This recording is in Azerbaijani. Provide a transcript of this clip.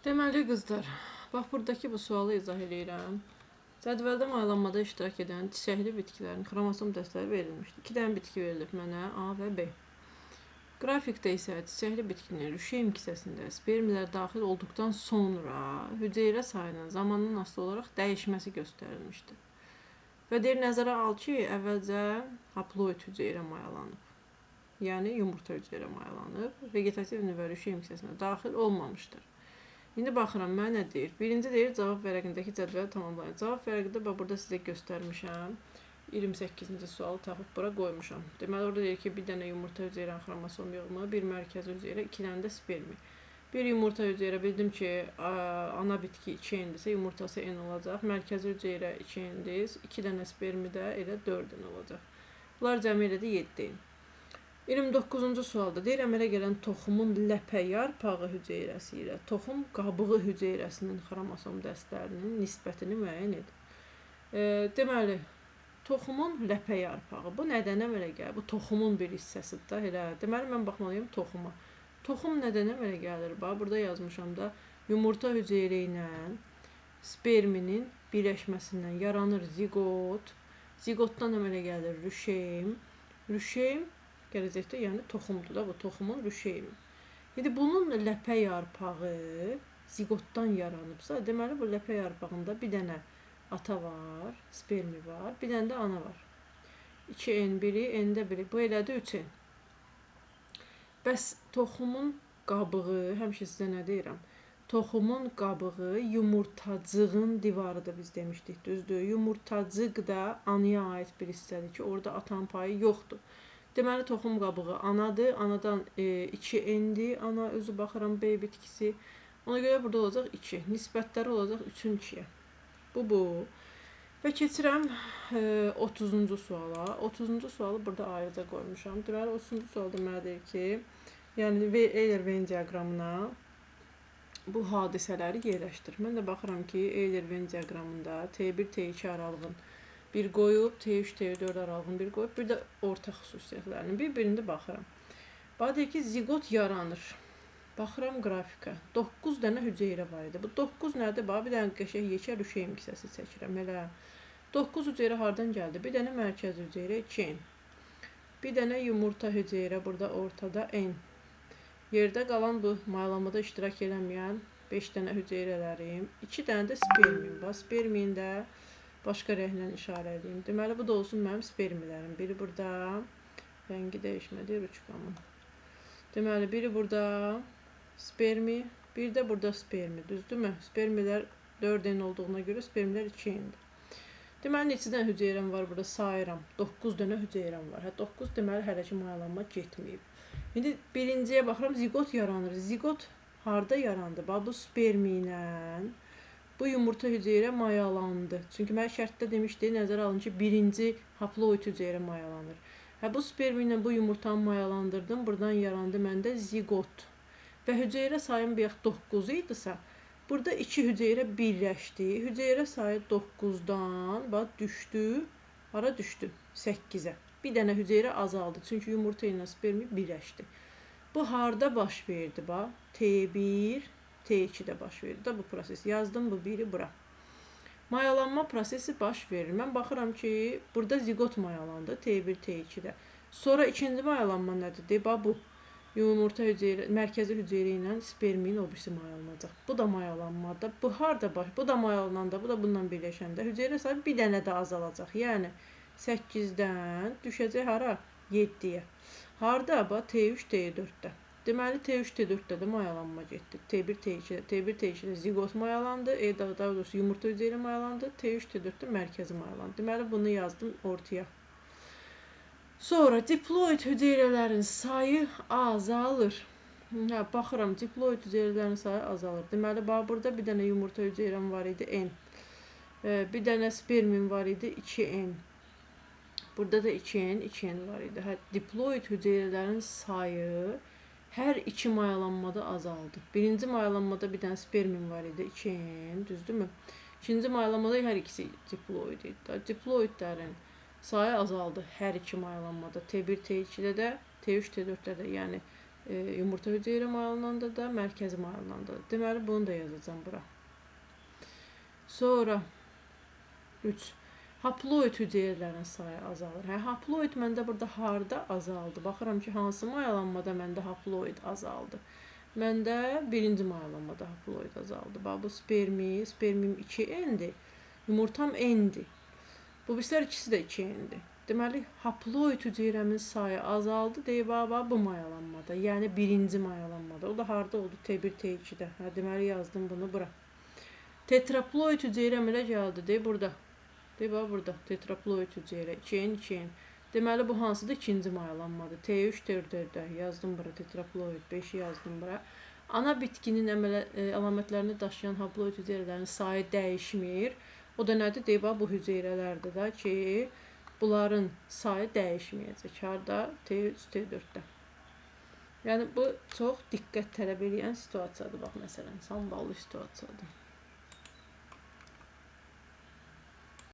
Deməli qızlar, bax buradakı bu sualı izah edirəm. Cədvəldə mayalanmada iştirak edən çiçəkli bitkilərin xromosom dəstələri verilmişdir. 2 dənə bitki verilib mənə, A və B. Qrafikdə isə çiçəkli bitkinin rüşeym kisəsində spermlər daxil olduqdan sonra hüceyrə sayının zamandan asılı olaraq dəyişməsi göstərilmişdir. Və deyir, nəzərə al ki, əvvəlcə haploid hüceyrə mayalanıb. Yəni yumurta hüceyrə mayalanıb, vegetativ nüvə rüşeym kisəsinə daxil olmamışdır. İndi baxıram, mənə nə deyir? Birinci deyir, cavab vərəqindəki cədvəli tamamlayın. Cavab vərəqində burada sizə göstərmişəm. 28-ci sualı tapıb bura qoymuşam. Deməli, orada deyir ki, bir dənə yumurta hüceyrənin xromosom yığımı, bir mərkəzi hüceyrə, 2 dənə də spermi. Bir yumurta hüceyrə bildim ki, ana bitki 2 endirsə, yumurtası N olacaq. Mərkəzi hüceyrə 2 endir, 2 dənə spermi də elə 4 N olacaq. Bunlar cəmi elədi 7 N. 29-cu sualda deyir, əmələ gələn toxumun ləpə yarpağı hüceyrəsi ilə toxum qabığı hüceyrəsinin xromosom dəstələrinin nisbətini müəyyən edin. Deməli, toxumun ləpə yarpağı. Bu nədən əmələ gəlir? Bu toxumun bir hissəsidir da, elə. Deməli, mən baxmalıyım toxuma. Toxum nədən əmələ gəlir? Bax, burada yazmışam da, yumurta hüceyrə ilə sperminin birləşməsindən yaranır zigot. Zigotdan əmələ gəlir rüşeym. Rüşeym gələcəkdə, yəni toxumdur da, bu toxumun rüşeymi. İndi bunun ləpə yarpağı zigotdan yaranıbsa, deməli bu ləpə yarpağında bir dənə ata var, spermi var, bir dənə də ana var. 2N biri, N-də biri. Bu elədi 3N. Bəs toxumun qabığı, həmişə sizə nə deyirəm? Toxumun qabığı yumurtacığın divarıdır, biz demişdik, düzdür. Yumurtacıq da anaya aid bir hissədir ki, orada atanın payı yoxdur. Deməli, toxum qabığı anadır. Anadan 2N-dir. Ana özü baxıram B bitkisi. Ona görə burada olacaq 2. Nisbətləri olacaq 3-ün 2-yə. Bu. Və keçirəm 30-cu suala. 30-cu sualı burada ayrıca qoymuşam. Deməli, 30-cu sualda mənə deyir ki, yəni Euler-Venn diaqramına bu hadisələri yerləşdir. Mən də baxıram ki, Euler-Venn diaqramında T1, T2 aralığın bir qoyub, T3, T4 aralığını bir qoyub, bir də orta xüsusiyyətlərinin bir-birində baxıram. Bax, deyir ki, zigot yaranır. Baxıram qrafikə. 9 dənə hüceyrə var idi. Bu 9 nədir? Bax, bir dənə qəşəng yekə rüşeym kisəsi çəkirəm. Elə 9 hüceyrə hardan gəldi? Bir dənə mərkəzi hüceyrə 2N. Bir dənə yumurta hüceyrə burada ortada N. Yerdə qalan bu mayalanmada iştirak eləməyən 5 dənə hüceyrələrim. 2 dənə də spermim var. Spermin də başqa rənglə işarə edeyim. Deməli, bu da olsun mənim spermilərim. Biri burada, rəngi dəyişmədi, ruçkamın. Deməli, biri burada spermi, bir də burada spermi, düzdürmü? Spermilər 4N olduğuna görə spermilər 2N'dir. Deməli, neçə dənə hüceyrəm var burada sayıram. 9 dənə hüceyrəm var. 9 deməli, hələ ki mayalanma getməyib. İndi birinciyə baxıram, zigot yaranır. Zigot harada yarandı? Bax, bu spermi ilə bu yumurta hüceyrə mayalandı. Çünki mən şərtdə demişdi, nəzərə alın ki, birinci haploid hüceyrə mayalanır. Bu spermi ilə bu yumurtanı mayalandırdım. Buradan yarandı məndə zigot. Və hüceyrə sayım bayaq 9 idisə, burada 2 hüceyrə birləşdi. Hüceyrə sayı 9-dan bax, düşdü. Hara düşdü? 8-ə. Bir dənə hüceyrə azaldı. Çünki yumurta ilə spermi birləşdi. Bu harda baş verdi? Bax, T1, T2-də baş verir də bu proses. Yazdım bu biri bura. Mayalanma prosesi baş verir. Mən baxıram ki, burada zigot mayalandı T1, T2-də. Sonra ikinci mayalanma nədir? Bax bu. Yumurta hüceyrə, mərkəzi hüceyrə ilə spermin o birisi mayalanacaq. Bu da mayalanmada. Bu harda baş? Bu da mayalananda, bu da bundan birləşəndə hüceyrə sayı bir dənə də azalacaq. Yəni 8-dən düşəcək hara? 7-yə. Harda? Bax, T3, T4-də. Deməli, T3, T4-də də mayalanma getdi. T1, T2-də. T1, T2-də zigot mayalandı. Daha doğrusu yumurta hüceyrə mayalandı. T3, T4-də mərkəzi mayalandı. Deməli, bunu yazdım ortaya. Sonra diploid hüceyrələrin sayı azalır. Baxıram, diploid hüceyrələrin sayı azalır. Deməli, bax, burada bir dənə yumurta hüceyrəm var idi, N. Bir dənə spermim var idi, 2N. Burada da 2N, 2N var idi. Diploid hüceyrələrin sayı hər iki mayalanmada azaldı. Birinci mayalanmada bir dənə spermim var idi, 2N, düzdürmü? İkinci mayalanmada hər ikisi diploid idi. Diploidlərin sayı azaldı hər iki mayalanmada. T1, T2-də də, T3, T4-də də. Yəni, Yumurta hüceyrə mayalananda da, mərkəzi mayalananda da. Deməli, bunu da yazacağım bura. Sonra 3. Haploid hüceyrələrin sayı azalır. Haploid məndə burada harda azaldı? Baxıram ki, hansı mayalanmada məndə haploid azaldı. Məndə birinci mayalanmada haploid azaldı. Bax, bu spermim 2N-dir. Yumurtam N-dir. Bu birislər ikisi də 2N-dir. Deməli, haploid hüceyrəmin sayı azaldı. Deyib, bu mayalanmada. Yəni, birinci mayalanmada. O da harda oldu? T1, T2-də. Deməli, yazdım bunu bura. Tetraploid hüceyrəm elə gəldi. Deyib, burada. Deyib, burada. Tetraploid hüceyrə. 2N, 2N. Deməli, bu hansıdır? İkinci mayalanmadır. T3, T4-də. Yazdım bura. Tetraploid 5-i yazdım bura. Ana bitkinin əlamətlərini daşıyan haploid hüceyrələrin sayı dəyişmir. O da nədir? Deyib, bu hüceyrələrdir də ki, bunların sayı dəyişməyəcək. Harda? T3, T4-də. Yəni, bu çox diqqət tələb edən situasiyadır. Bax, məsələn, samballı situasiyadır.